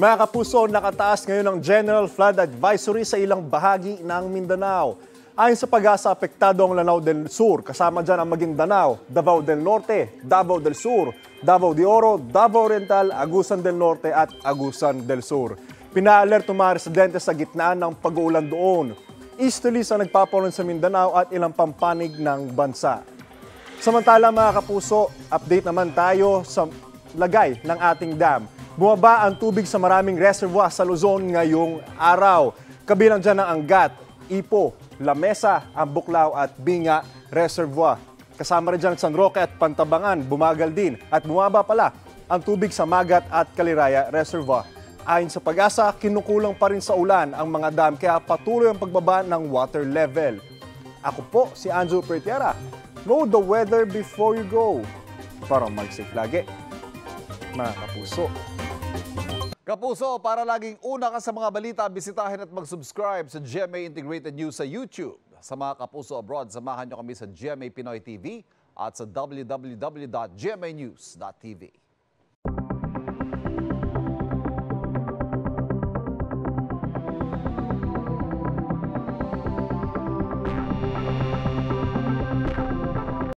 Mga kapuso, nakataas ngayon ang General Flood Advisory sa ilang bahagi ng Mindanao. Ayon sa Pag-asa, apektado ang Lanao del Sur, kasama dyan ang Maguindanao, Davao del Norte, Davao del Sur, Davao de Oro, Davao Oriental, Agusan del Norte at Agusan del Sur. Pina-alert ang mga residente sa gitnaan ng pag-uulan doon. Easterlies ang nagpaparoon sa Mindanao at ilang pampanig ng bansa. Samantala mga kapuso, update naman tayo sa lagay ng ating dam. Bumaba ang tubig sa maraming reservoir sa Luzon ngayong araw. Kabilang dyan ang Angat, Ipo, Lamesa, Ambuklao at Binga Reservoir. Kasama rin dyan San Roque at Pantabangan, bumagal din. At bumaba pala ang tubig sa Magat at Caliraya Reservoir. Ayon sa Pag-asa, kinukulang pa rin sa ulan ang mga dam kaya patuloy ang pagbaba ng water level. Ako po si Anjo Pertiara. Know the weather before you go. Para mag-safe lagi, mga kapuso. Kapuso, para laging una ka sa mga balita, bisitahin at mag-subscribe sa GMA Integrated News sa YouTube. Sa mga kapuso abroad, samahan nyo kami sa GMA Pinoy TV at sa www.gmanews.tv.